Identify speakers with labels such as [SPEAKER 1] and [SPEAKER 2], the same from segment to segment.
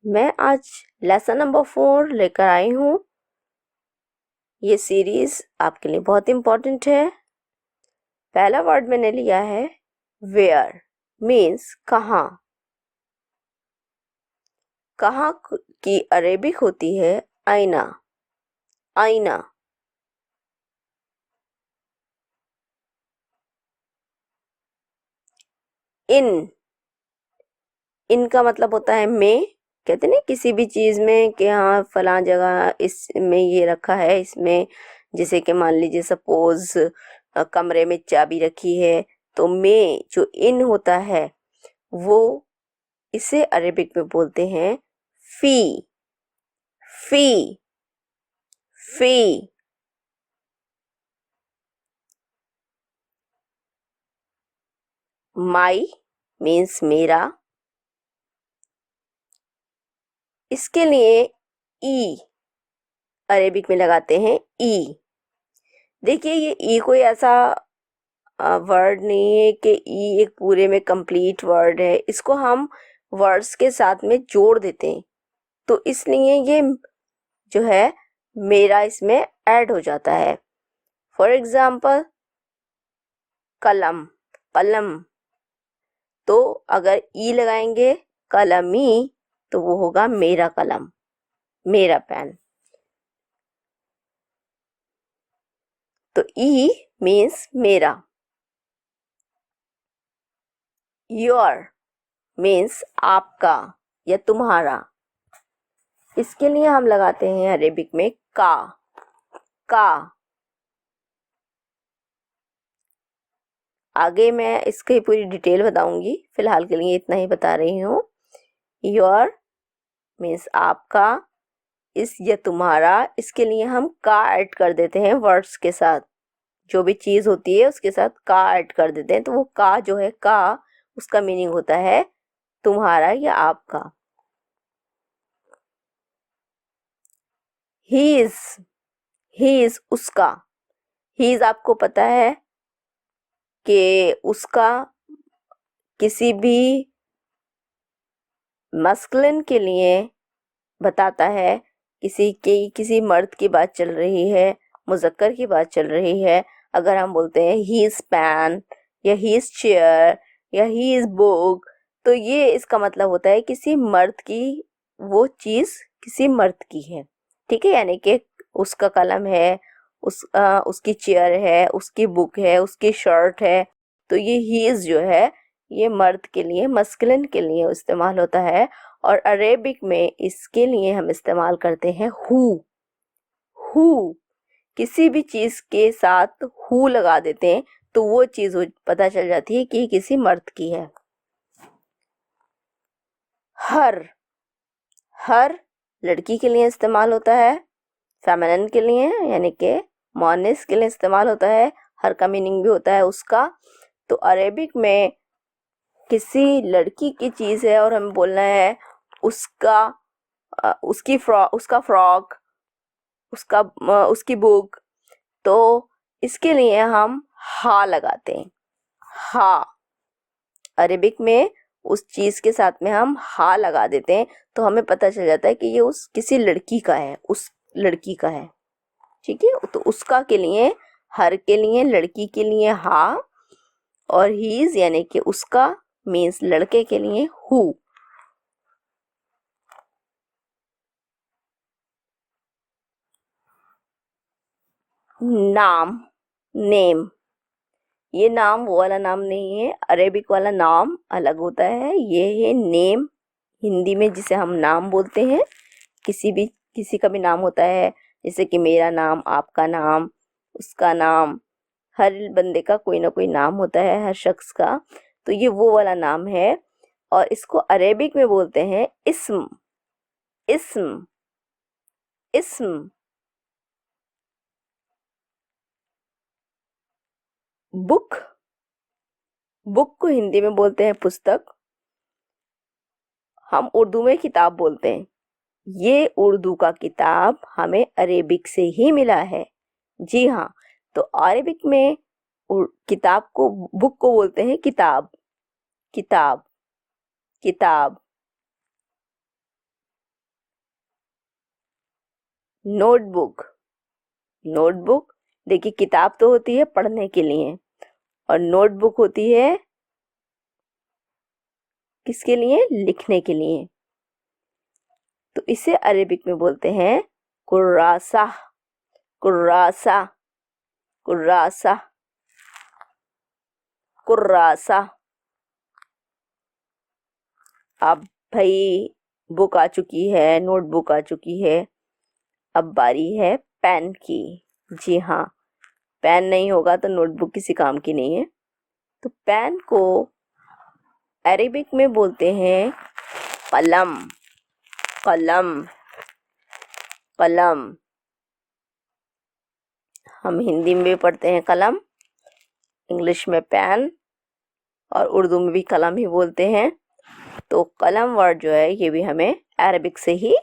[SPEAKER 1] मैं आज lesson number 4 लेकर आई हूँ। ये सीरीज आपके लिए बहुत इम्पोर्टेंट है। पहला वर्ड मैंने लिया है वेयर, मीन्स कहाँ। कहाँ की अरेबिक होती है आईना, आईना। इन, इन का मतलब होता है में। कहते हैं ना किसी भी चीज में कि हाँ फलां जगह इसमें ये रखा है, इसमें जैसे कि मान लीजिए सपोज कमरे में चाबी रखी है, तो में जो इन होता है वो इसे अरेबिक में बोलते हैं फी, फी, फी। माई मीन्स मेरा, इसके लिए ई अरेबिक में लगाते हैं ई। देखिए ये ई कोई ऐसा वर्ड नहीं है कि ई एक पूरे में कंप्लीट वर्ड है, इसको हम वर्ड्स के साथ में जोड़ देते हैं, तो इसलिए ये जो है मेरा इसमें ऐड हो जाता है। फॉर एग्जाम्पल कलम, कलम, तो अगर ई लगाएंगे कलमी तो वो होगा मेरा कलम, मेरा पेन। तो ई मीन्स मेरा। योर मीन्स आपका या तुम्हारा, इसके लिए हम लगाते हैं अरेबिक में का, का। आगे मैं इसकी पूरी डिटेल बताऊंगी, फिलहाल के लिए इतना ही बता रही हूँ। योर मीन्स आपका, इस या तुम्हारा, इसके लिए हम का ऐड कर देते हैं वर्ड्स के साथ। जो भी चीज होती है उसके साथ का ऐड कर देते हैं, तो वो का जो है का, उसका मीनिंग होता है तुम्हारा या आपका। ही इज, ही इज उसका। ही इज आपको पता है कि उसका किसी भी मस्कुलिन के लिए बताता है, किसी मर्द की बात चल रही है, मुज़क्कर की बात चल रही है, अगर हम बोलते हैं ही इज पेन या ही इज चेयर या ही इज बुक, तो ये इसका मतलब होता है किसी मर्द की, वो चीज किसी मर्द की है। ठीक है, यानी कि उसका कलम है, उसकी चेयर है, उसकी बुक है, उसकी शर्ट है। तो ये ही इज जो है ये मर्द के लिए, मस्कुलिन के लिए इस्तेमाल होता है। और अरेबिक में इसके लिए हम इस्तेमाल करते हैं हु, हु। किसी भी चीज के साथ हु लगा देते हैं तो वो चीज पता चल जाती है कि किसी मर्द की है। हर, हर लड़की के लिए इस्तेमाल होता है, फेमिनिन के लिए यानी कि मोनिस के लिए इस्तेमाल होता है। हर का मीनिंग भी होता है उसका। तो अरेबिक में किसी लड़की की चीज है और हमें बोलना है उसका, उसका फ्रॉक, उसकी बुक, तो इसके लिए हम हा लगाते हैं। हा, अरेबिक में उस चीज के साथ में हम हा लगा देते हैं, तो हमें पता चल जाता है कि ये उस किसी लड़की का है, उस लड़की का है। ठीक है, तो उसका के लिए, हर के लिए, लड़की के लिए हा, और हीज यानी कि उसका मीन्स लड़के के लिए हु। नाम, नेम, ये नाम वो वाला नाम नहीं है, अरेबिक वाला नाम अलग होता है, ये है नेम, हिंदी में जिसे हम नाम बोलते हैं। किसी का भी नाम होता है, जैसे कि मेरा नाम, आपका नाम, उसका नाम, हर बंदे का कोई ना कोई नाम होता है, हर शख्स का। तो ये वो वाला नाम है, और इसको अरेबिक में बोलते हैं इस्म, इस्म, इस्म। बुक, बुक को हिंदी में बोलते हैं पुस्तक, हम उर्दू में किताब बोलते हैं। ये उर्दू का किताब हमें अरेबिक से ही मिला है। जी हाँ, तो अरेबिक में किताब को, बुक को बोलते हैं किताब, किताब, किताब। नोटबुक। नोटबुक देखिए, किताब तो होती है पढ़ने के लिए और नोटबुक होती है किसके लिए? लिखने के लिए। तो इसे अरेबिक में बोलते हैं कुर्रासा। कुर्रासा, कुर्रासा, कुर्रासा। अब भाई बुक आ चुकी है, नोटबुक आ चुकी है, अब बारी है पेन की। जी हाँ, पेन नहीं होगा तो नोटबुक किसी काम की नहीं है। तो पेन को अरेबिक में बोलते हैं कलम। कलम, कलम। हम हिंदी में भी पढ़ते हैं कलम, इंग्लिश में पेन और उर्दू में भी कलम ही बोलते हैं। तो कलम वर्ड जो है ये भी हमें अरेबिक से ही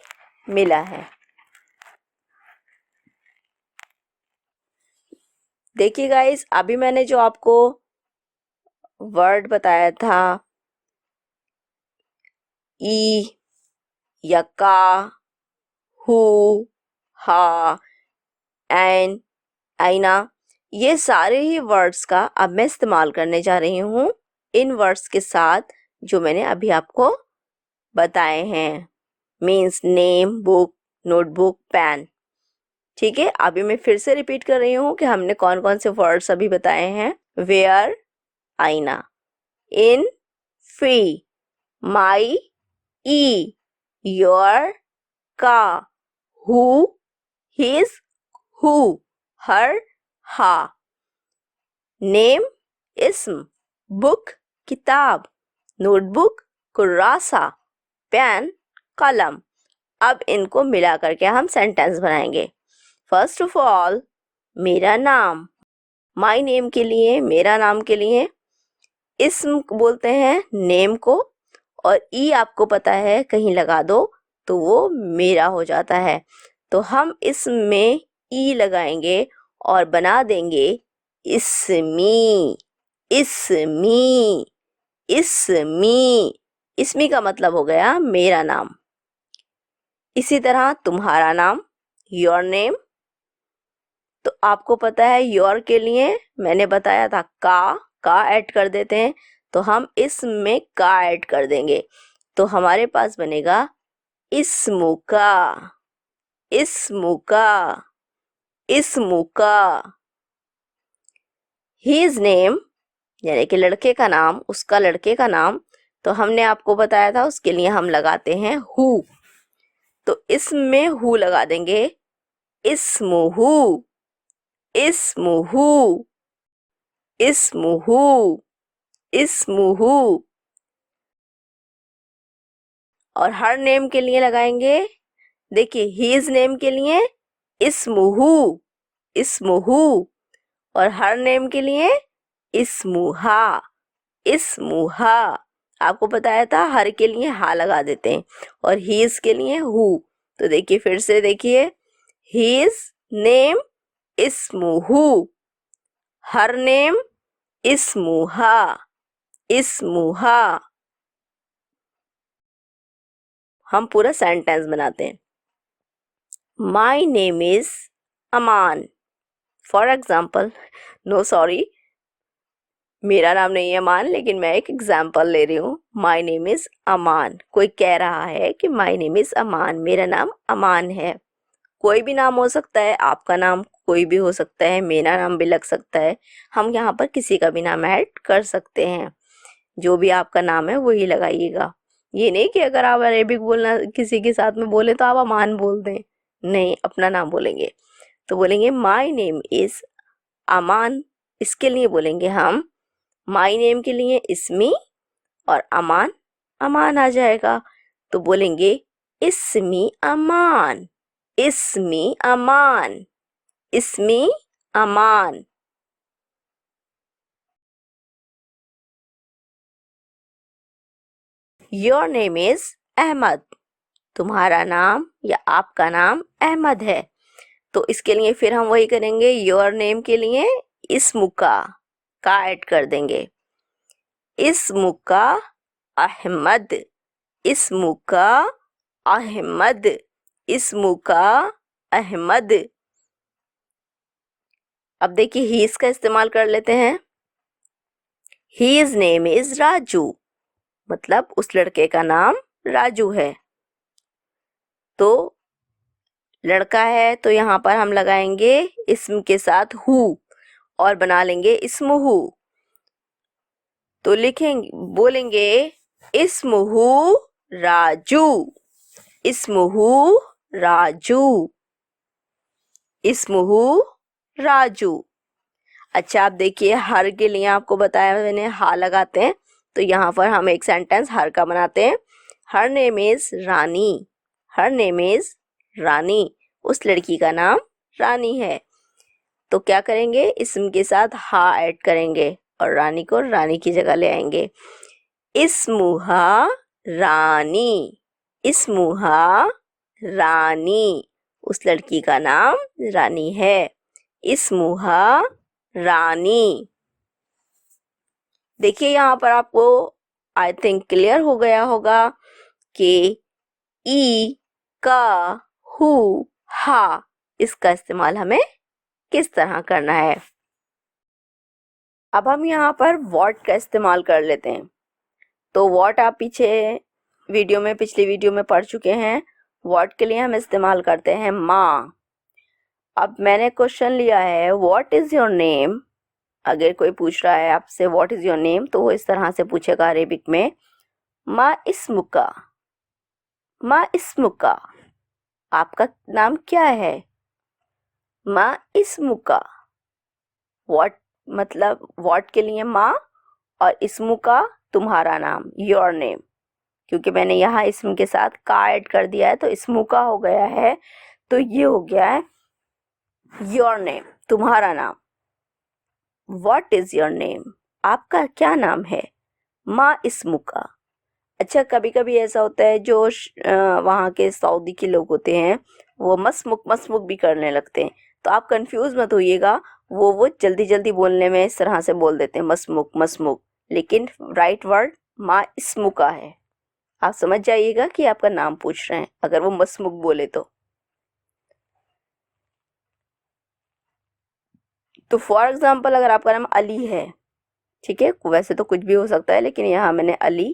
[SPEAKER 1] मिला है। देखिए गाइस, अभी मैंने जो आपको वर्ड बताया था ई या का, हु, हा, एन, आईना, ये सारे ही वर्ड्स का अब मैं इस्तेमाल करने जा रही हूँ इन वर्ड्स के साथ जो मैंने अभी आपको बताए हैं। Means name, book, notebook, pen. ठीक है, अभी मैं फिर से रिपीट कर रही हूँ कि हमने कौन कौन से वर्ड्स अभी बताए हैं। वेयर, आईना। इन, फ्री। माई, ई। योर, का। हु, हिज, हु। हर, हा। नेम, इस्म। बुक, किताब। नोटबुक, कुर्रासा। पेन, कलम। अब इनको मिला करके हम सेंटेंस बनाएंगे। फर्स्ट ऑफ ऑल, मेरा नाम। माई नेम के लिए, मेरा नाम के लिए इस्म बोलते हैं नेम को, और ई आपको पता है कहीं लगा दो तो वो मेरा हो जाता है। तो हम इसमें ई लगाएंगे और बना देंगे इस्मी। इस्मी, इस्मी। इस्मी का मतलब हो गया मेरा नाम। इसी तरह तुम्हारा नाम, योर नेम। तो आपको पता है योर के लिए मैंने बताया था का ऐड कर देते हैं, तो हम इसमें का ऐड कर देंगे तो हमारे पास बनेगा इस्मुका। इस्मुका, इस्मुका। हिज नेम यानी कि लड़के का नाम, उसका लड़के का नाम, तो हमने आपको बताया था उसके लिए हम लगाते हैं हु। तो इसमें हु लगा देंगे इस्मुहु। इस्मुहु, इस्मुहु, इस्मुहु। और हर नेम के लिए लगाएंगे, देखिए हीज नेम के लिए इस्मुहु। इस्मुहु। और हर नेम के लिए इस्मुहा। इस्मुहा। आपको बताया था हर के लिए हा लगा देते हैं और हीज के लिए हु। तो देखिए फिर से देखिए, हीज नेम इस्मुहु। हर नेम इस्मुहा। इस्मुहा। हम पूरा सेंटेंस बनाते हैं। My name is Aman. For example, no sorry, मेरा नाम नहीं है अमान, लेकिन मैं एक एग्जाम्पल ले रही हूँ। माई नेम इज अमान। कोई कह रहा है कि माई नेम इज अमान, मेरा नाम अमान है। कोई भी नाम हो सकता है, आपका नाम कोई भी हो सकता है, मेरा नाम भी लग सकता है। हम यहाँ पर किसी का भी नाम ऐड कर सकते हैं। जो भी आपका नाम है वही लगाइएगा। ये नहीं कि अगर आप अरेबिक बोलना किसी के साथ में बोले तो आप अमान बोल दें, नहीं, अपना नाम बोलेंगे। तो बोलेंगे माई नेम इज अमान। इसके लिए बोलेंगे हम माई नेम के लिए इस्मी और अमान, अमान आ जाएगा तो बोलेंगे इस्मी अमान। इस्मी अमान। इस्मी Aman. Your name is Ahmed. तुम्हारा नाम या आपका नाम अहमद है। तो इसके लिए फिर हम वही करेंगे, योर नेम के लिए इस्मुका का ऐड कर देंगे। इस्मुका अहमद। इस्मुका अहमद। इस्मुका अहमद। अब देखिए हीज का इस्तेमाल कर लेते हैं। हीज नेम इज राजू, मतलब उस लड़के का नाम राजू है। तो लड़का है तो यहाँ पर हम लगाएंगे इस्म के साथ हु और बना लेंगे इस्मुहु। तो लिखेंगे, बोलेंगे इस्मुहु राजू, इस्मुहु राजू, इस्मुहु राजू। अच्छा आप देखिए हर के लिए आपको बताया मैंने हा लगाते हैं, तो यहाँ पर हम एक सेंटेंस हर का बनाते हैं। Her name is Rani, her name is Rani, उस लड़की का नाम रानी है। तो क्या करेंगे, इस्म के साथ हा ऐड करेंगे और रानी को रानी की जगह ले आएंगे। इस्मुहा रानी, इस्मुहा रानी, उस लड़की का नाम रानी है। इस्मुहा रानी। देखिए यहाँ पर आपको आई थिंक क्लियर हो गया होगा कि ई, का, हु, हा इसका इस्तेमाल हमें किस तरह करना है। अब हम यहाँ पर व्हाट का इस्तेमाल कर लेते हैं। तो व्हाट आप पिछले वीडियो में पढ़ चुके हैं। व्हाट के लिए हम इस्तेमाल करते हैं माँ। अब मैंने क्वेश्चन लिया है व्हाट इज योर नेम। अगर कोई पूछ रहा है आपसे व्हाट इज योर नेम, तो वो इस तरह से पूछेगा अरेबिक में, मा इस्मुका, मा इस्मुका, आपका नाम क्या है। मा इस्मुका, व्हाट मतलब व्हाट के लिए माँ और इस्मुका तुम्हारा नाम, योर नेम। क्योंकि मैंने यहाँ इस्म के साथ का ऐड कर दिया है तो इस्मुका हो गया है, तो ये हो गया है योर नेम, तुम्हारा नाम। व्हाट इज योर नेम, आपका क्या नाम है। माँ इस्मुका। अच्छा कभी कभी ऐसा होता है जो वहाँ के सऊदी के लोग होते हैं वो मसमुक मसमुक भी करने लगते हैं, तो आप कंफ्यूज मत होइएगा। वो जल्दी जल्दी बोलने में इस तरह से बोल देते हैं मसमुक मसमुक, लेकिन राइट वर्ड माँ इस्मुका है। आप समझ जाइएगा कि आपका नाम पूछ रहे हैं अगर वो मसमुक बोले तो फॉर एग्जाम्पल अगर आपका नाम अली है, ठीक है, वैसे तो कुछ भी हो सकता है लेकिन यहाँ मैंने अली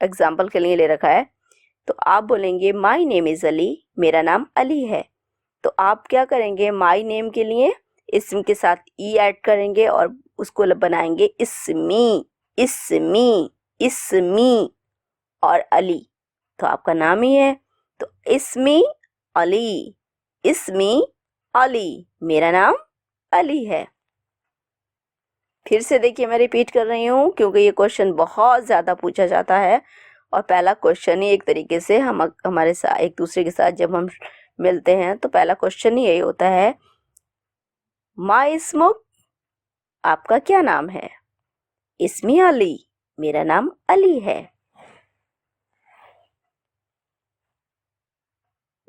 [SPEAKER 1] एग्जाम्पल के लिए ले रखा है, तो आप बोलेंगे माई नेम इज अली, मेरा नाम अली है। तो आप क्या करेंगे, माई नेम के लिए इस्म के साथ ई ऐड करेंगे और उसको बनाएंगे इस्मी, इस्मी, इस्मी और अली, तो आपका नाम ही है। तो इस्मी अली, इस्मी अली, मेरा नाम अली है। फिर से देखिए मैं रिपीट कर रही हूँ क्योंकि ये क्वेश्चन बहुत ज़्यादा पूछा जाता है और पहला क्वेश्चन ही एक तरीके से हम हमारे साथ एक दूसरे के साथ जब हम मिलते हैं तो पहला क्वेश्चन ही यही होता है, मा इस्मुक, आपका क्या नाम है। इस्मी अली, मेरा नाम अली है।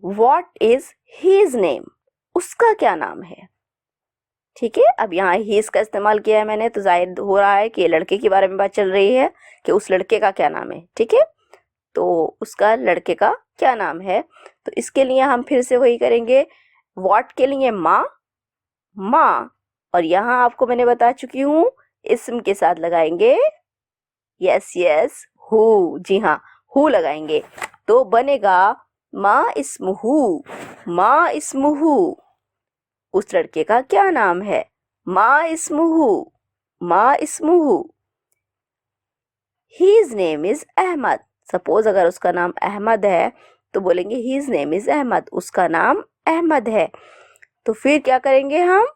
[SPEAKER 1] व्हाट इज हिज नेम, उसका क्या नाम है। ठीक है, अब यहाँ हीज का इस्तेमाल किया है मैंने, तो जाहिर हो रहा है कि लड़के के बारे में बात चल रही है कि उस लड़के का क्या नाम है। ठीक है, तो उसका लड़के का क्या नाम है, तो इसके लिए हम फिर से वही करेंगे। व्हाट के लिए माँ, माँ, और यहाँ आपको मैंने बता चुकी हूँ इस्म के साथ लगाएंगे यस यस हु, जी हाँ हु लगाएंगे, तो बनेगा माँ इस्मुहु, माँ इस्मुहु, उस लड़के का क्या नाम है। माँ इस्मुहु, माँ इस्मुहु, his name is Ahmed. Suppose अगर उसका नाम अहमद है तो बोलेंगे हीज नेम इज अहमद, उसका नाम अहमद है। तो फिर क्या करेंगे हम,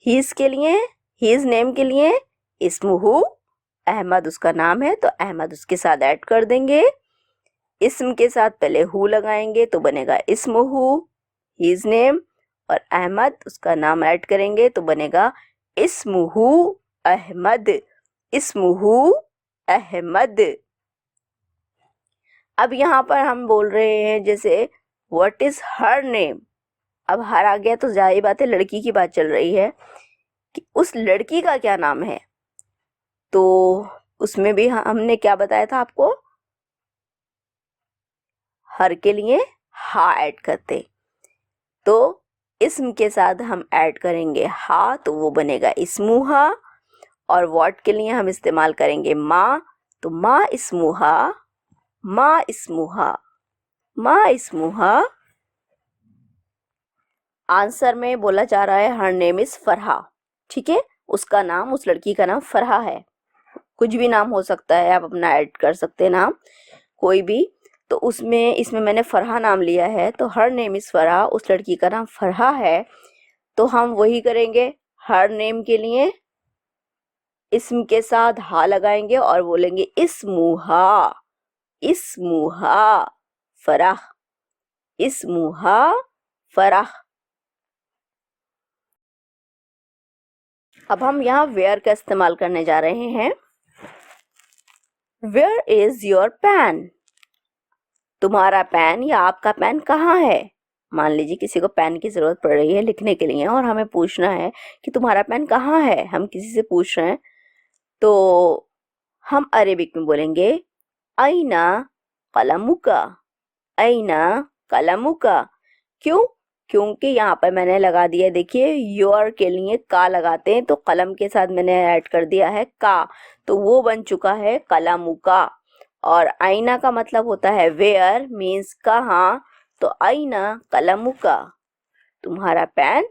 [SPEAKER 1] हीज के लिए, हीज नेम के लिए इस्मुहु, अहमद उसका नाम है तो अहमद उसके साथ ऐड कर देंगे। इस्म के साथ पहले हु लगाएंगे तो बनेगा इस्मुहु, हीज नेम, और अहमद उसका नाम ऐड करेंगे तो बनेगा इस्मुहु अहमद, इस्मुहु अहमद। अब यहाँ पर हम बोल रहे हैं जैसे व्हाट इज हर नेम। अब हर आ गया तो जाहिर बात है लड़की की बात चल रही है कि उस लड़की का क्या नाम है। तो उसमें भी हमने क्या बताया था आपको, हर के लिए हा ऐड करते। तो इस्म के साथ हम ऐड करेंगे हा, तो वो बनेगा इस्मुहा। और व्हाट के लिए हम इस्तेमाल करेंगे माँ, तो माँ इस्मुहा, माँ इस्मुहा, माँ इस्मुहा। आंसर में बोला जा रहा है हर नेम इज फरहा। ठीक है, उसका नाम, उस लड़की का नाम फरहा है। कुछ भी नाम हो सकता है, आप अपना ऐड कर सकते हैं नाम कोई भी। तो इसमें मैंने फरहा नाम लिया है, तो हर नेम इज फरहा, उस लड़की का नाम फरहा है। तो हम वही करेंगे, हर नेम के लिए इस्म के साथ हा लगाएंगे और बोलेंगे इस्मुहा, इस्मुहा फराह, इस्मुहा फराह। अब हम यहाँ वेयर का इस्तेमाल करने जा रहे हैं। Where is your pen? तुम्हारा पेन या आपका पेन कहाँ है? मान लीजिए किसी को पेन की जरूरत पड़ रही है लिखने के लिए और हमें पूछना है कि तुम्हारा पेन कहाँ है, हम किसी से पूछ रहे हैं, तो हम अरेबिक में बोलेंगे आईना कलमुका, आईना कलमुका। क्यों? क्योंकि यहाँ पर मैंने लगा दिया, देखिए योर के लिए का लगाते हैं, तो कलम के साथ मैंने ऐड कर दिया है का, तो वो बन चुका है कलमुका। और आईना का मतलब होता है वेयर, मीन्स कहाँ, तो आईना कलमुका, तुम्हारा पेन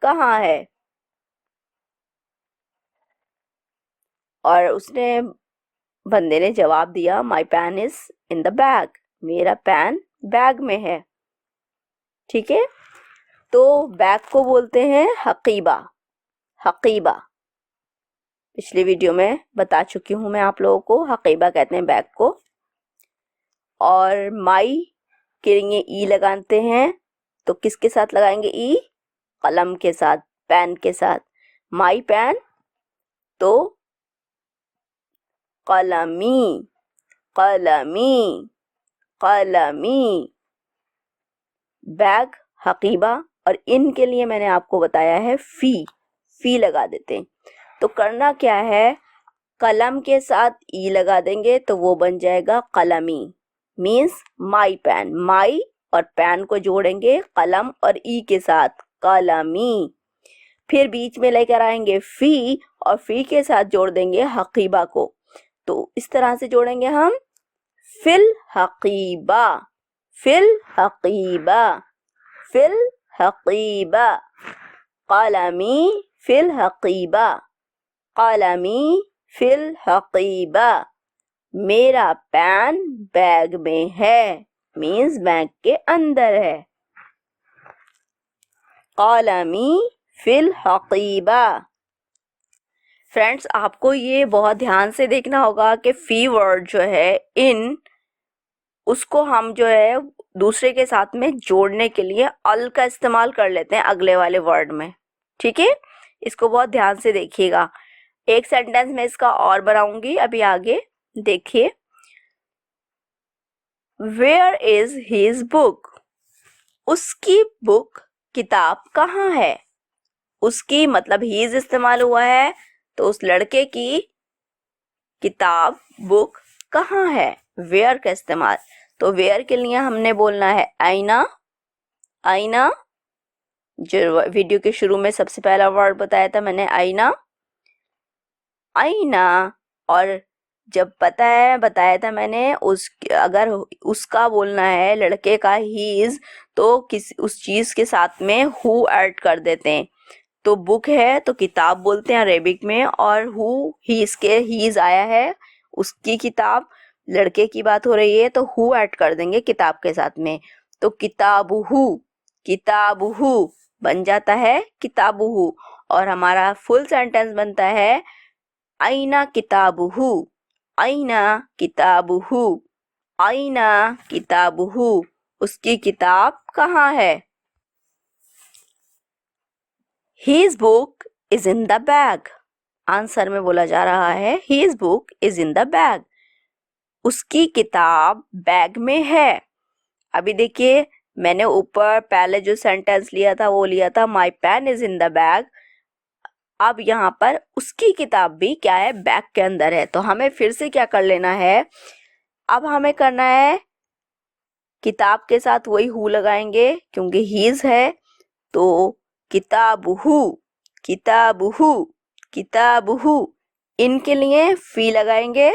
[SPEAKER 1] कहाँ है? और उसने, बंदे ने जवाब दिया my pen is in the bag, मेरा पेन बैग में है। ठीक है, तो बैग को बोलते हैं हकीबा, हकीबा। पिछली वीडियो में बता चुकी हूं मैं आप लोगों को, हकीबा कहते हैं बैग को। और माई के लिए ई लगाते हैं, तो किसके साथ लगाएंगे ई? कलम के साथ, पेन के साथ। माई पेन, तो कलमी, कलमी, कलमी। बैग, हकीबा। और इन के लिए मैंने आपको बताया है फी लगा देते हैं। तो करना क्या है, कलम के साथ ई लगा देंगे तो वो बन जाएगा कलमी, मीन्स माई पेन। माई और पेन को जोड़ेंगे कलम और ई के साथ, कलमी। फिर बीच में लेकर आएंगे फी और फी के साथ जोड़ देंगे हकीबा को। तो इस तरह से जोड़ेंगे हम, फिल हकीबा, फिल हकीबा, फिल हकीबा, कलमी फिल हकीबा, कलमी फिल हकीबा। मेरा पेन बैग में है, मीन्स बैग के अंदर है। कलमी फिल हकीबा। फ्रेंड्स, आपको ये बहुत ध्यान से देखना होगा कि फी वर्ड जो है इन, उसको हम जो है दूसरे के साथ में जोड़ने के लिए अल का इस्तेमाल कर लेते हैं अगले वाले वर्ड में। ठीक है, इसको बहुत ध्यान से देखिएगा। एक सेंटेंस में इसका और बनाऊंगी अभी आगे, देखिए। Where is his book? उसकी बुक, किताब कहाँ है? उसकी मतलब हीज इस्तेमाल हुआ है, तो उस लड़के की किताब, बुक कहाँ है? वेयर का इस्तेमाल। तो वेयर के लिए हमने बोलना है आईना, आईना। जो वीडियो के शुरू में सबसे पहला वर्ड बताया था मैंने, आईना, आईना। और जब बताया था मैंने, अगर उसका बोलना है, लड़के का हीज, तो उस चीज के साथ में हु ऐड कर देते हैं। तो बुक है तो किताब बोलते हैं अरेबिक में, और हु हीज आया है, उसकी किताब, लड़के की बात हो रही है तो हु ऐड कर देंगे किताब के साथ में। तो किताबुहु, किताबुहु बन जाता है किताबुहु। और हमारा फुल सेंटेंस बनता है आईना किताबुहु, आईना किताबुहु, आईना किताबुहु। उसकी किताब कहाँ है? His book is in the bag. Answer में बोला जा रहा है His book is in the bag. उसकी किताब बैग में है। अभी देखिए, मैंने ऊपर पहले जो सेंटेंस लिया था वो लिया था My pen is in the bag. अब यहाँ पर उसकी किताब भी क्या है, बैग के अंदर है। तो हमें फिर से क्या कर लेना है, अब हमें करना है किताब के साथ वही हु लगाएंगे क्योंकि हीज है, तो किताबुहु, किताबुहु, किताबुहु, इनके लिए फी लगाएंगे,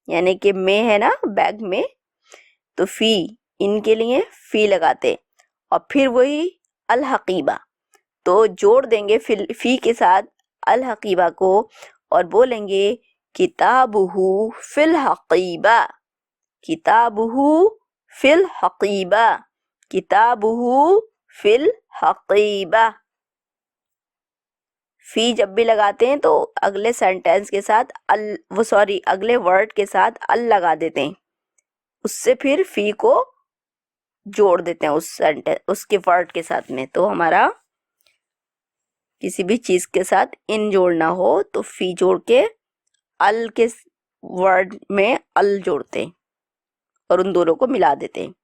[SPEAKER 1] यानी कि में है ना बैग में, तो फी, इनके लिए फी लगाते। और फिर वही अल हकीबा, तो जोड़ देंगे फी के साथ अल हकीबा को और बोलेंगे किताबुहु फिल हकीबा, किताबुहु फिल हकीबा, किताबुहु फिल हकीबा। फी जब भी लगाते हैं तो अगले सेंटेंस के साथ अगले वर्ड के साथ अल लगा देते हैं, उससे फिर फी को जोड़ देते हैं उस सेंटेंस उसके वर्ड के साथ में। तो हमारा किसी भी चीज के साथ इन जोड़ना हो तो फी जोड़ के अल के वर्ड में अल जोड़ते हैं और उन दोनों को मिला देते हैं।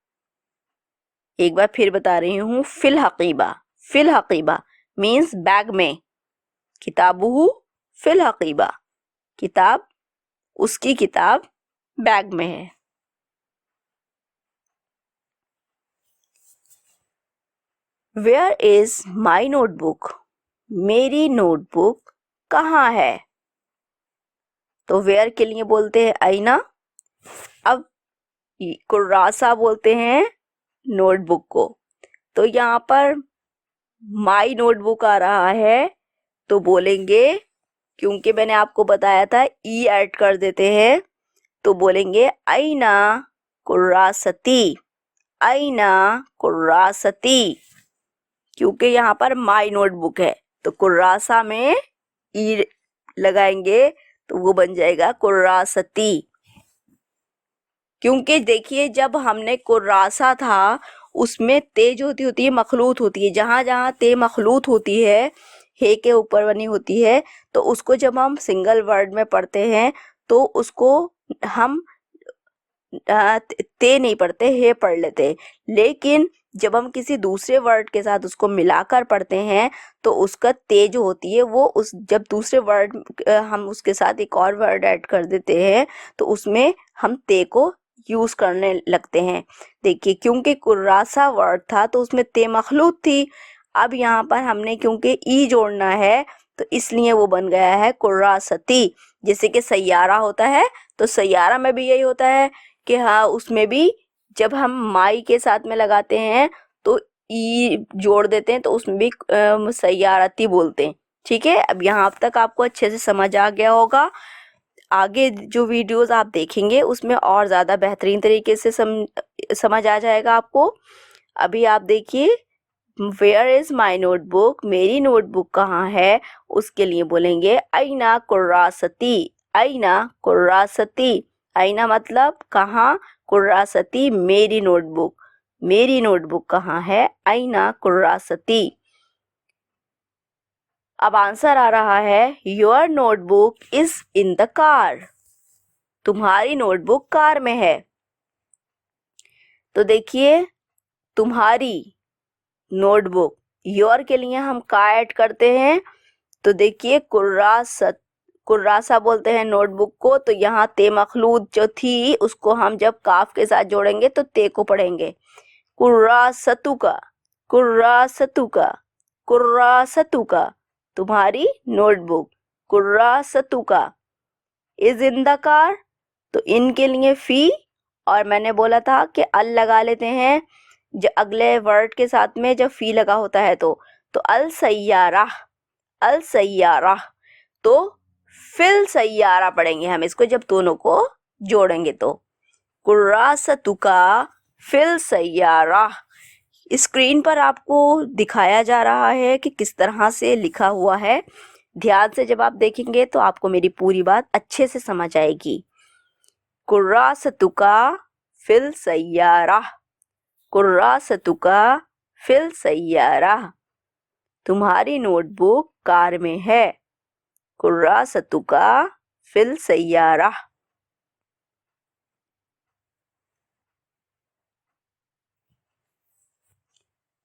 [SPEAKER 1] एक बार फिर बता रही हूँ, फिल हकीबा, फिल हकीबा मीन्स बैग में, किताबुहु फिल हकीबा, किताब, उसकी किताब बैग में है। वेयर इज माई नोटबुक, मेरी नोटबुक कहाँ है। तो वेयर के लिए बोलते हैं आईना, अब कुर्रासा बोलते हैं नोटबुक को। तो यहाँ पर माई नोटबुक आ रहा है तो बोलेंगे, क्योंकि मैंने आपको बताया था ई ऐड कर देते हैं, तो बोलेंगे आईना कुर्रासती, आईना कुर्रासती, क्योंकि यहाँ पर माई नोटबुक है तो कुर्रासा में ई लगाएंगे तो वो बन जाएगा कुर्रासती। क्योंकि देखिए जब हमने कुर्रासा था उसमें ते जो होती है मखलूत होती है, जहाँ जहाँ ते मखलूत होती है, हे के ऊपर बनी होती है, तो उसको जब हम सिंगल वर्ड में पढ़ते हैं तो उसको हम ते नहीं पढ़ते, हे पढ़ लेते हैं। लेकिन जब हम किसी दूसरे वर्ड के साथ उसको मिलाकर पढ़ते हैं तो उसका ते जो होती है वो उस जब दूसरे वर्ड हम उसके साथ एक और वर्ड ऐड कर देते हैं तो उसमें हम ते को यूज करने लगते हैं। देखिए क्योंकि कुर्रासा वर्ड था तो उसमें ते मखलूत थी, अब यहाँ पर हमने क्योंकि ई जोड़ना है तो इसलिए वो बन गया है कुर्रासती। जैसे कि सैयारा होता है तो सैयारा में भी यही होता है कि हाँ उसमें भी जब हम माई के साथ में लगाते हैं तो ई जोड़ देते हैं तो उसमें भी सैयारती बोलते हैं। ठीक है, अब यहाँ तक आपको अच्छे से समझ आ गया होगा। आगे जो वीडियोस आप देखेंगे उसमें और ज़्यादा बेहतरीन तरीके से समझ आ जाएगा आपको। अभी आप देखिए, वेयर इज़ माई नोटबुक, मेरी नोटबुक कहाँ है, उसके लिए बोलेंगे आईना कुर्रासती, आईना कुर्रासती, आईना मतलब कहाँ, कुर्रासती मेरी नोटबुक, मेरी नोटबुक कहाँ है, आईना कुर्रासती। अब आंसर आ रहा है your notebook is in the car, तुम्हारी नोटबुक कार में है। तो देखिए तुम्हारी नोटबुक, योर के लिए हम का ऐड करते हैं, तो देखिए कुर्रासा बोलते हैं नोटबुक को, तो यहाँ ते मखलूत जो थी उसको हम जब काफ के साथ जोड़ेंगे तो ते को पढ़ेंगे कुर्रासतुका, कुर्रासतुका, कुर्रासतुका, तुम्हारी नोटबुक, कुर्रासतुका। इज इन द कार, तो इनके लिए फी, और मैंने बोला था कि अल लगा लेते हैं जब अगले वर्ड के साथ में जब फी लगा होता है तो अल सैयारा, अल सैयारा, तो फिल सैयारा पढ़ेंगे हम इसको जब दोनों को जोड़ेंगे तो कुर्रासतुका फिल सैयारा। स्क्रीन पर आपको दिखाया जा रहा है कि किस तरह से लिखा हुआ है, ध्यान से जब आप देखेंगे तो आपको मेरी पूरी बात अच्छे से समझ आएगी। कुर्रासतुका फिल सैयारा, कुर्रासतुका फिल सैयारा, तुम्हारी नोटबुक कार में है, कुर्रासतुका फिल सैयारा।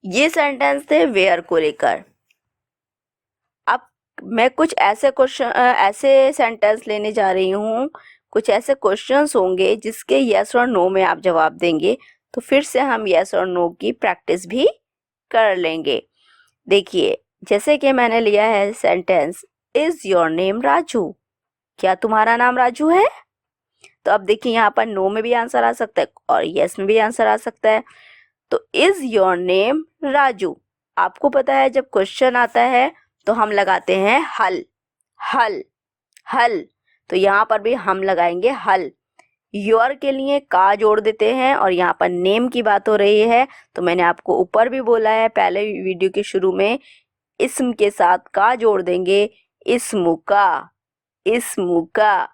[SPEAKER 1] ये सेंटेंस थे वेयर को लेकर। अब मैं कुछ ऐसे सेंटेंस लेने जा रही हूँ, कुछ ऐसे क्वेश्चंस होंगे जिसके यस और नो में आप जवाब देंगे, तो फिर से हम यस और नो की प्रैक्टिस भी कर लेंगे। देखिए, जैसे कि मैंने लिया है sentence, is your name Raju? क्या तुम्हारा नाम राजू है? तो अब देखिए यहाँ पर नो में भी आंसर आ सकता है और यस में भी आंसर आ सकता है। तो इज योर नेम राजू? आपको पता है जब क्वेश्चन आता है तो हम लगाते हैं हल, हल, हल। तो यहाँ पर भी हम लगाएंगे हल। योर के लिए का जोड़ देते हैं और यहाँ पर नेम की बात हो रही है तो मैंने आपको ऊपर भी बोला है पहले वीडियो के शुरू में, इस्म के साथ का जोड़ देंगे, इस्मु का, इस्मु का।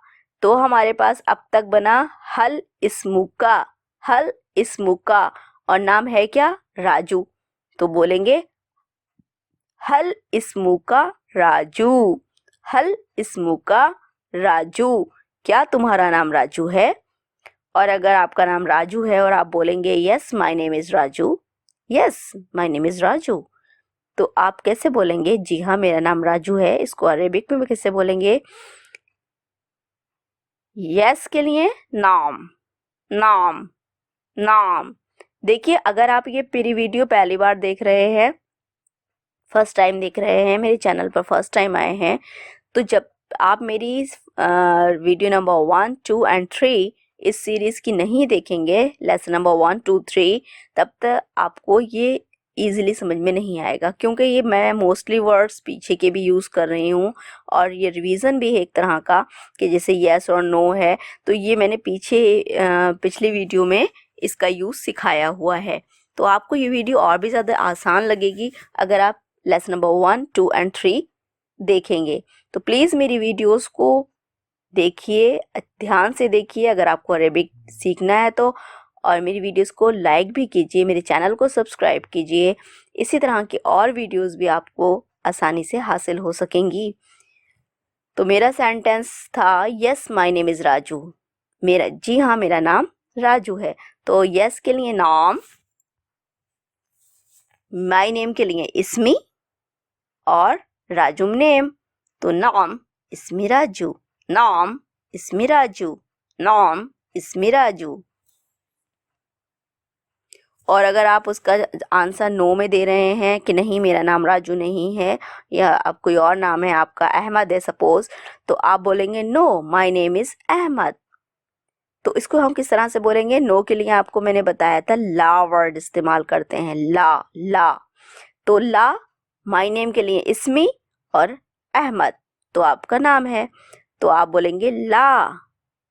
[SPEAKER 1] तो हमारे पास अब तक बना हल इस्मु का, हल इस्मु का, और नाम है क्या? राजू। तो बोलेंगे हल इस्मु का राजू, हल इस्मु का राजू। क्या तुम्हारा नाम राजू है? और अगर आपका नाम राजू है और आप बोलेंगे yes my name is Raju, yes my name is Raju, तो आप कैसे बोलेंगे? जी हाँ मेरा नाम राजू है। इसको अरेबिक में कैसे बोलेंगे? यस के लिए नाम, नाम, नाम। देखिए अगर आप ये पूरी वीडियो पहली बार देख रहे हैं, फर्स्ट टाइम देख रहे हैं, मेरे चैनल पर फर्स्ट टाइम आए हैं, तो जब आप मेरी वीडियो नंबर 1, 2 एंड 3 इस सीरीज़ की नहीं देखेंगे, लेसन नंबर 1, 2, 3, तब तक आपको ये ईजिली समझ में नहीं आएगा, क्योंकि ये मैं मोस्टली वर्ड्स पीछे के भी यूज़ कर रही हूँ और ये रिवीजन भी है एक तरह का कि जैसे यस और नो है, तो ये मैंने पिछली वीडियो में इसका यूज़ सिखाया हुआ है। तो आपको ये वीडियो और भी ज़्यादा आसान लगेगी अगर आप लेसन नंबर 1, 2 एंड 3 देखेंगे। तो प्लीज़ मेरी वीडियोस को देखिए, ध्यान से देखिए अगर आपको अरेबिक सीखना है तो, और मेरी वीडियोस को लाइक भी कीजिए, मेरे चैनल को सब्सक्राइब कीजिए। इसी तरह की और वीडियोस भी आपको आसानी से हासिल हो सकेंगी। तो मेरा सेंटेंस था yes my name is Raju. जी हाँ मेरा नाम राजू है। तो यस के लिए नाम, माय नेम के लिए इसमी और राजू नेम। तो नाम इसमी राजू, नाम इसमी राजू, नाम इसमी राजू। और अगर आप उसका आंसर नो में दे रहे हैं कि नहीं मेरा नाम राजू नहीं है या अब कोई और नाम है आपका, अहमद है सपोज, तो आप बोलेंगे no my name is Ahmed. तो इसको हम किस तरह से बोलेंगे? नो के लिए आपको मैंने बताया था ला वर्ड इस्तेमाल करते हैं, ला, ला। तो ला माय नेम के लिए इसमी और अहमद तो आपका नाम है, तो आप बोलेंगे ला,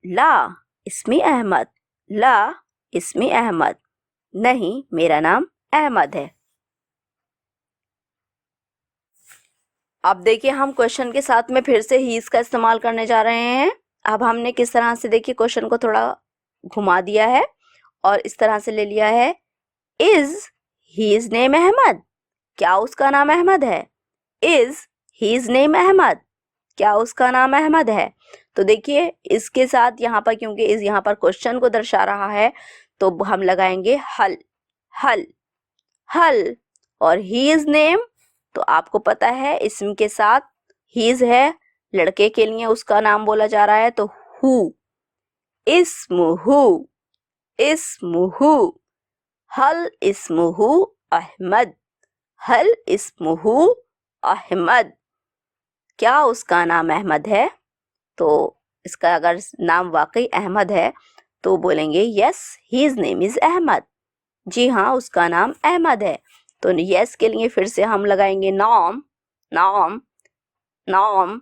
[SPEAKER 1] ला इसमी अहमद, ला इसमी अहमद, नहीं मेरा नाम अहमद है। अब देखिए हम क्वेश्चन के साथ में फिर से ही इसका इस्तेमाल करने जा रहे हैं। अब हमने किस तरह से देखिए क्वेश्चन को थोड़ा घुमा दिया है और इस तरह से ले लिया है, इज हीज नेम अहमद? क्या उसका नाम अहमद है? Is his name Ahmed? क्या उसका नाम अहमद है? तो देखिए इसके साथ यहाँ पर, क्योंकि इस यहाँ पर क्वेश्चन को दर्शा रहा है, तो हम लगाएंगे हल, हल, हल। और ही इज नेम, तो आपको पता है इसम के साथ हीज है, लड़के के लिए उसका नाम बोला जा रहा है, तो हु, इस्मुहु, इस्मुहु, हल इस्मुहु अहमद, हल इस्मुहु अहमद। क्या उसका नाम अहमद है? तो इसका अगर नाम वाकई अहमद है तो बोलेंगे yes his name is Ahmed. जी हाँ उसका नाम अहमद है। तो यस के लिए फिर से हम लगाएंगे नाम, नाम, नाम,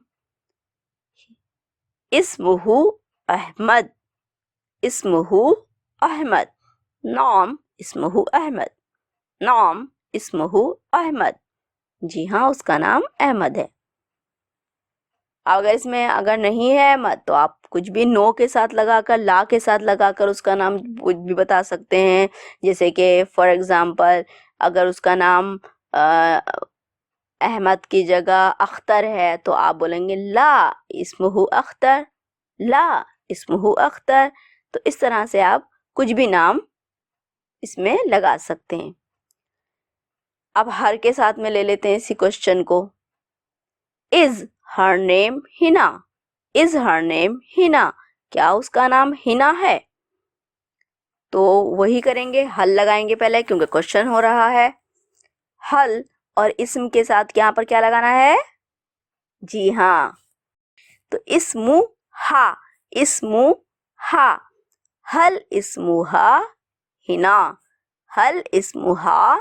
[SPEAKER 1] इस्मुहु अहमद, इस्मुहु अहमद, नाम इस्मुहु अहमद, नाम इस्मुहु अहमद। जी हाँ उसका नाम अहमद है। अगर इसमें अगर नहीं है अहमद तो आप कुछ भी नो के साथ लगाकर, ला के साथ लगाकर उसका नाम कुछ भी बता सकते हैं। जैसे कि फॉर एग्जांपल अगर उसका नाम अहमद की जगह अख्तर है तो आप बोलेंगे ला इस्मुहु अख्तर, ला इस्मुहु अख्तर। तो इस तरह से आप कुछ भी नाम इसमें लगा सकते हैं। अब हर के साथ में ले लेते हैं इसी क्वेश्चन को। Is her name Hina? Is her name Hina? क्या उसका नाम हिना है? तो वही करेंगे, हल लगाएंगे पहले क्योंकि क्वेश्चन हो रहा है। हल और इस्म के साथ यहाँ पर क्या लगाना है? जी हाँ, तो इस्मुहा, इस्मुहा, हल इस्मुहा हिना, हल इस्मुहा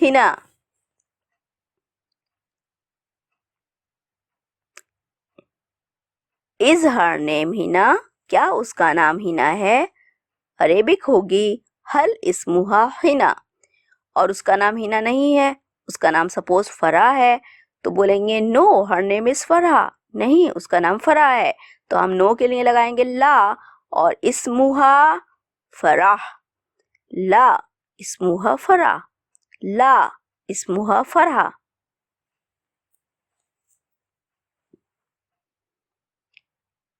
[SPEAKER 1] Hina. Is her name Hina, क्या उसका नाम हिना है? अरेबिक होगी हल इस्मुहा हिना, और उसका नाम हिना नहीं है, उसका नाम सपोज फरा है, तो बोलेंगे नो हर नेम इज फरा, नहीं उसका नाम फरा है। तो हम नो के लिए लगाएंगे ला, और इस्मुहा फराह, ला इस्मुहा फरा, ला इस्मुहा फरहा।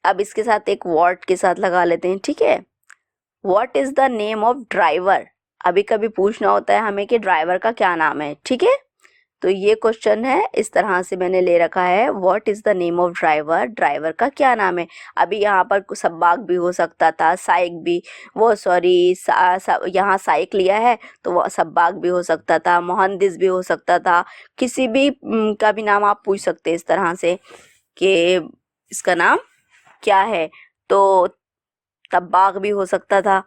[SPEAKER 1] अब इसके साथ एक व्हाट के साथ लगा लेते हैं, ठीक है। What is the name of driver, अभी कभी पूछना होता है हमें कि ड्राइवर का क्या नाम है, ठीक है। तो ये क्वेश्चन है, इस तरह से मैंने ले रखा है, what is the name of driver, driver का क्या नाम है। अभी यहाँ पर सब्बाक भी हो सकता था, साइक भी, वो सॉरी यहाँ साइक लिया है तो वो सब्बाक भी हो सकता था, मुहंदिस भी हो सकता था, किसी भी का भी नाम आप पूछ सकते हैं इस तरह से कि इसका नाम क्या है, तो तब्बाक भी हो सकता था।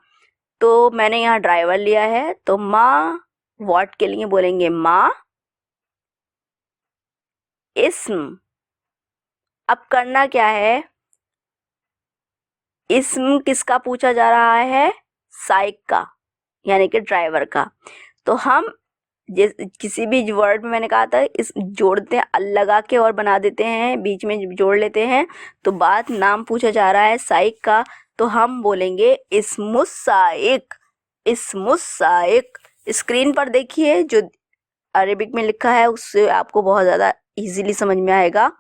[SPEAKER 1] तो मैंने यहाँ ड्राइवर लिया है, तो माँ व्हाट के लिए बोलेंगे माँ इस्म। अब करना क्या है, इस्म किसका पूछा जा रहा है? साइक का, यानी कि ड्राइवर का। तो हम किसी भी वर्ड में मैंने कहा था इस जोड़ते हैं, अल लगा के और बना देते हैं, बीच में जोड़ लेते हैं, तो बात नाम पूछा जा रहा है साइक का, तो हम बोलेंगे इस्मुस साइक, इस्मुस साइक। स्क्रीन पर देखिए जो अरेबिक में लिखा है उससे आपको बहुत ज़्यादा इजीली समझ में आएगा।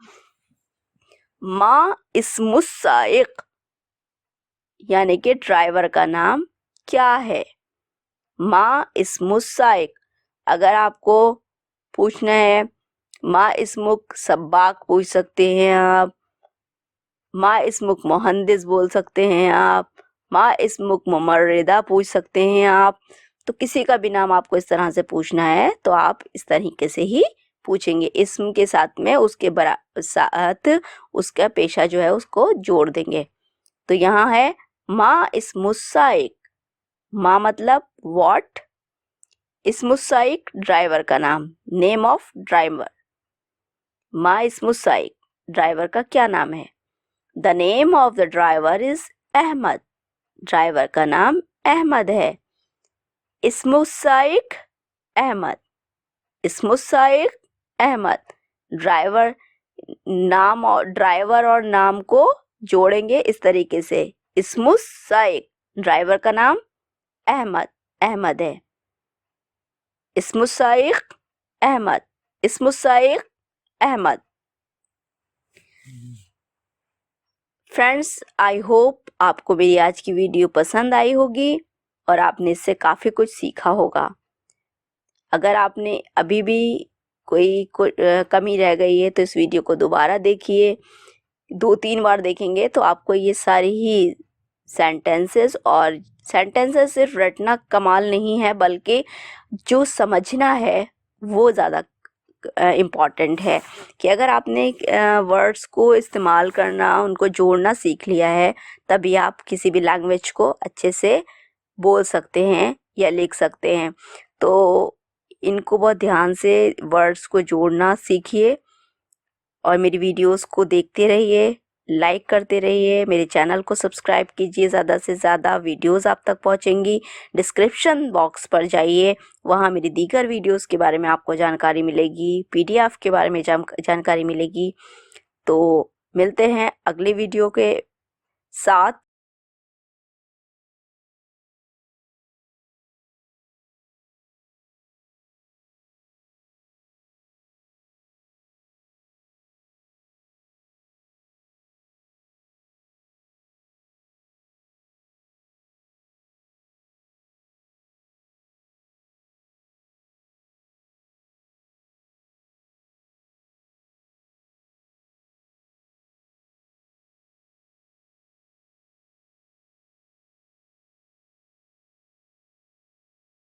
[SPEAKER 1] माँ इस्मुस साइक, यानी कि ड्राइवर का नाम क्या है? माँ इस्मुस साइक। अगर आपको पूछना है माँ इस्मुक सब्बाक पूछ सकते हैं आप, माँ इस्मुक मुहंदिस बोल सकते हैं आप, माँ इस्मुक मुमर्रिदा पूछ सकते हैं आप। तो किसी का भी नाम आपको इस तरह से पूछना है तो आप इस तरीके से ही पूछेंगे, इस्म के साथ में उसके साथ उसका पेशा जो है उसको जोड़ देंगे। तो यहाँ है माँ इस्मुस साइक, माँ मतलब व्हाट, इस्मुस साइक ड्राइवर का नाम, नेम ऑफ ड्राइवर। माँ इस्मुस साइक, ड्राइवर का क्या नाम है? The name of the driver is Ahmed, driver का नाम अहमद है। इस्मुस साइक अहमद, इस्मुस साइक अहमद। ड्राइवर नाम और नाम को जोड़ेंगे इस तरीके से, इस्मुस साइक, ड्राइवर का नाम अहमद, अहमद है। इस्मुस साइक अहमद, इस्मुस साइक अहमद। फ्रेंड्स, आई होप आपको मेरी आज की वीडियो पसंद आई होगी और आपने इससे काफ़ी कुछ सीखा होगा। अगर आपने अभी भी कोई कमी रह गई है तो इस वीडियो को दोबारा देखिए, 2-3 बार देखेंगे तो आपको ये सारी ही सेंटेंसेस, और सेंटेंसेस सिर्फ रटना कमाल नहीं है बल्कि जो समझना है वो ज़्यादा इम्पॉर्टेंट है। कि अगर आपने वर्ड्स को इस्तेमाल करना, उनको जोड़ना सीख लिया है, तभी आप किसी भी लैंग्वेज को अच्छे से बोल सकते हैं या लिख सकते हैं। तो इनको बहुत ध्यान से वर्ड्स को जोड़ना सीखिए और मेरी वीडियोस को देखते रहिए, लाइक करते रहिए, मेरे चैनल को सब्सक्राइब कीजिए, ज़्यादा से ज़्यादा वीडियोस आप तक पहुंचेंगी। डिस्क्रिप्शन बॉक्स पर जाइए, वहां मेरी दीगर वीडियोस के बारे में आपको जानकारी मिलेगी, PDF के बारे में जानकारी मिलेगी। तो मिलते हैं अगली वीडियो के साथ।